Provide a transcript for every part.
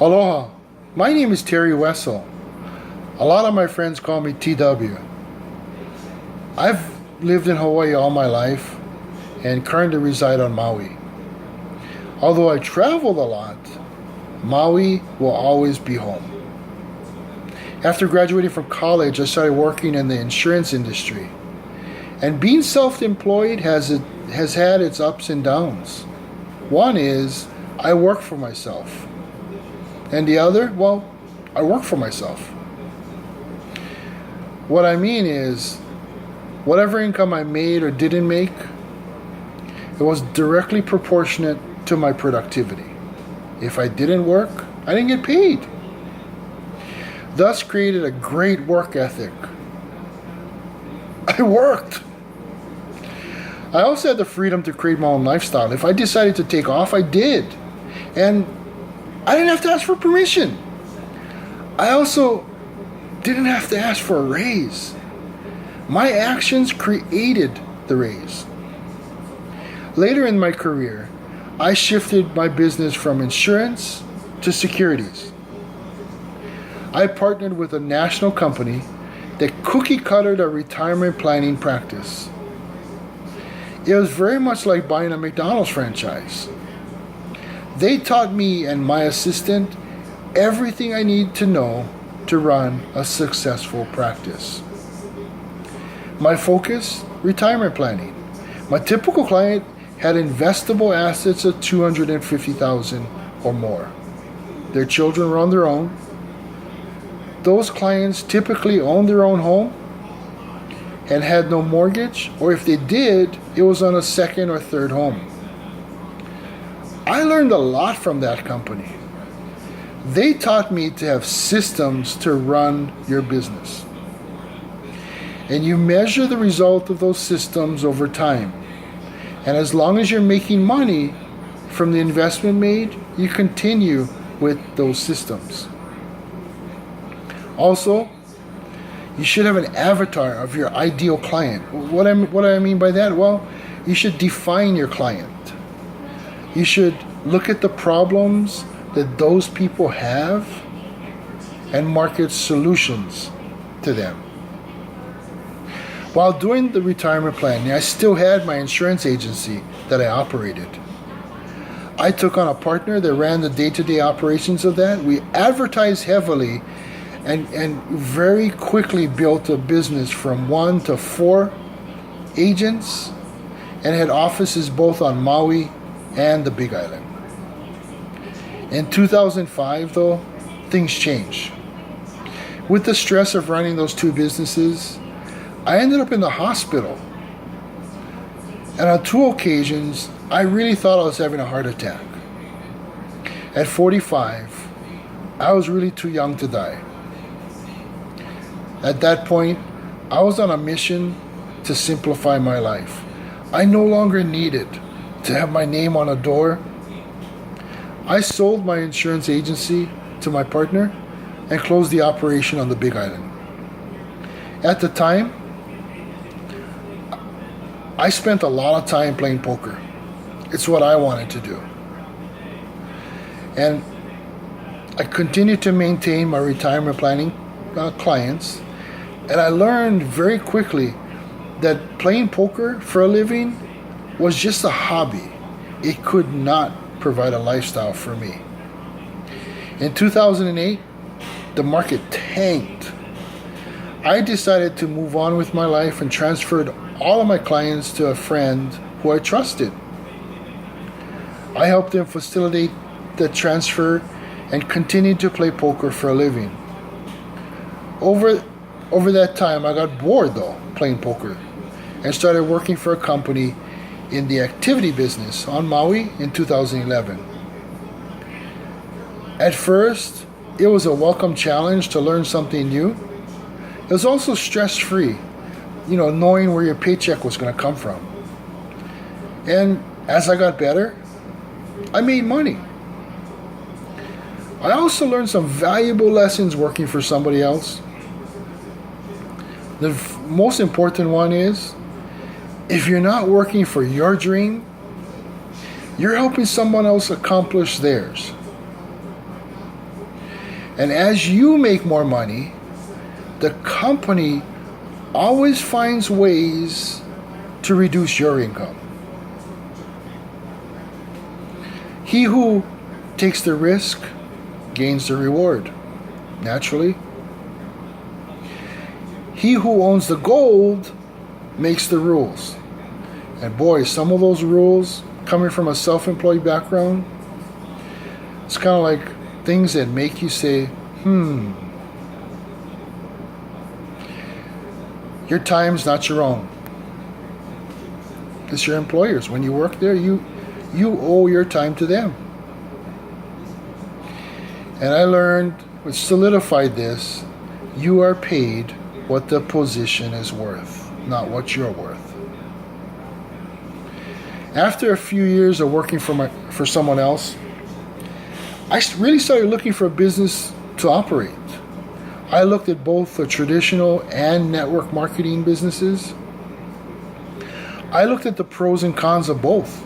Aloha, my name is Terry Wessel. A lot of my friends call me TW. I've lived in Hawaii all my life and currently reside on Maui. Although I traveled a lot, Maui will always be home. After graduating from college, I started working in the insurance industry. And being self-employed has had its ups and downs. One is I work for myself. And the other, well, I work for myself. What I mean is, whatever income I made or didn't make, it was directly proportionate to my productivity. If I didn't work, I didn't get paid. Thus created a great work ethic. I worked. I also had the freedom to create my own lifestyle. If I decided to take off, I did. And I didn't have to ask for permission. I also didn't have to ask for a raise. My actions created the raise. Later in my career, I shifted my business from insurance to securities. I partnered with a national company that cookie-cuttered a retirement planning practice. It was very much like buying a McDonald's franchise. They taught me and my assistant everything I need to know to run a successful practice. My focus, retirement planning. My typical client had investable assets of $250,000 or more. Their children were on their own. Those clients typically owned their own home and had no mortgage, or if they did, it was on a second or third home. I learned a lot from that company. They taught me to have systems to run your business. And you measure the result of those systems over time. And as long as you're making money from the investment made, you continue with those systems. Also, you should have an avatar of your ideal client. What do I mean by that? Well, you should define your client. You should look at the problems that those people have and market solutions to them. While doing the retirement planning, I still had my insurance agency that I operated. I took on a partner that ran the day-to-day operations of that. We advertised heavily and very quickly built a business from 1 to 4 agents and had offices both on Maui and the Big Island. In 2005, though, things changed. With the stress of running those two businesses, I ended up in the hospital. And on 2 occasions, I really thought I was having a heart attack. At 45, I was really too young to die. At that point, I was on a mission to simplify my life. I no longer needed to have my name on a door. I sold my insurance agency to my partner and closed the operation on the Big Island. At the time, I spent a lot of time playing poker. It's what I wanted to do. And I continued to maintain my retirement planning clients. And I learned very quickly that playing poker for a living was just a hobby. It could not provide a lifestyle for me. In 2008, the market tanked. I decided to move on with my life and transferred all of my clients to a friend who I trusted. I helped them facilitate the transfer and continued to play poker for a living. Over that time, I got bored though, playing poker, and started working for a company in the activity business on Maui in 2011. At first, it was a welcome challenge to learn something new. It was also stress-free, knowing where your paycheck was going to come from. And as I got better, I made money. I also learned some valuable lessons working for somebody else. The most important one is, if you're not working for your dream, you're helping someone else accomplish theirs. And as you make more money, the company always finds ways to reduce your income. He who takes the risk gains the reward, naturally. He who owns the gold makes the rules. And boy, some of those rules, coming from a self-employed background, it's kind of like things that make you say, Your time's not your own. It's your employers. When you work there, you owe your time to them. And I learned, which solidified this, you are paid what the position is worth, not what you're worth. After a few years of working for someone else, I really started looking for a business to operate. I looked at both the traditional and network marketing businesses. I looked at the pros and cons of both.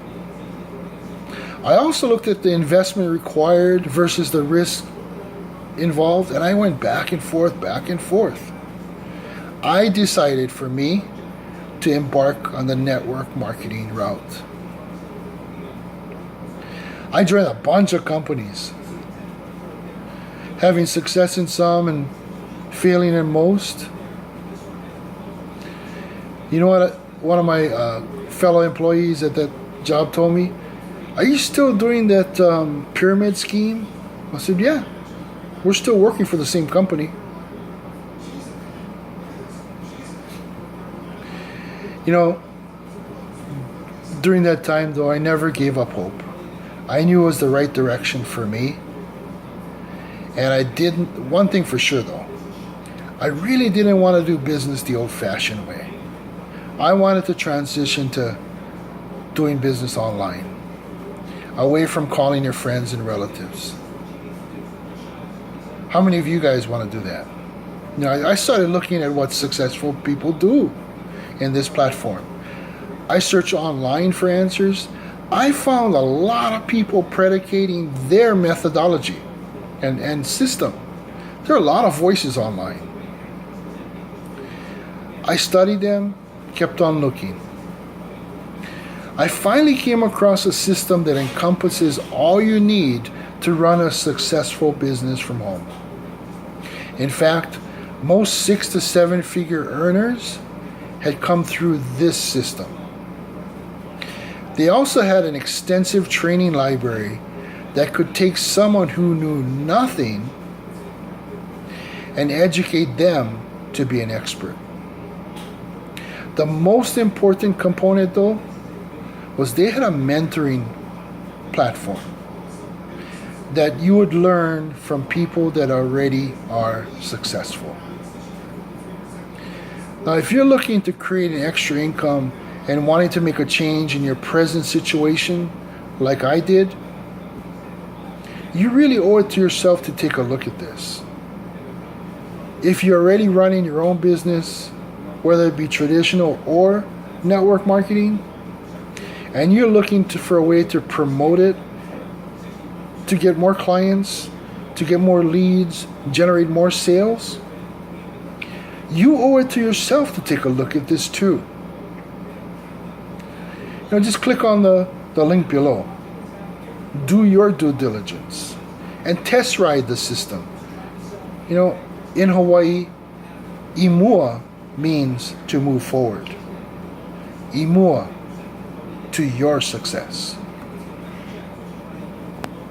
I also looked at the investment required versus the risk involved, and I went back and forth. I decided for me to embark on the network marketing route. I joined a bunch of companies, having success in some and failing in most. You know what? One of my fellow employees at that job told me, "Are you still doing that pyramid scheme?" I said, "Yeah, we're still working for the same company." You know, during that time though, I never gave up hope. I knew it was the right direction for me. And I didn't, one thing for sure though, I really didn't want to do business the old-fashioned way. I wanted to transition to doing business online, away from calling your friends and relatives. How many of you guys want to do that? You know, I started looking at what successful people do in this platform. I searched online for answers. I found a lot of people predicating their methodology and system. There are a lot of voices online. I studied them, kept on looking. I finally came across a system that encompasses all you need to run a successful business from home. In fact, most 6 to 7 figure earners had come through this system. They also had an extensive training library that could take someone who knew nothing and educate them to be an expert. The most important component though was they had a mentoring platform that you would learn from people that already are successful. Now, if you're looking to create an extra income and wanting to make a change in your present situation, like I did, you really owe it to yourself to take a look at this. If you're already running your own business, whether it be traditional or network marketing, and you're looking for a way to promote it, to get more clients, to get more leads, generate more sales, you owe it to yourself to take a look at this too. You know, just click on the link below. Do your due diligence and test ride the system. You know, in Hawaii, imua means to move forward. Imua to your success.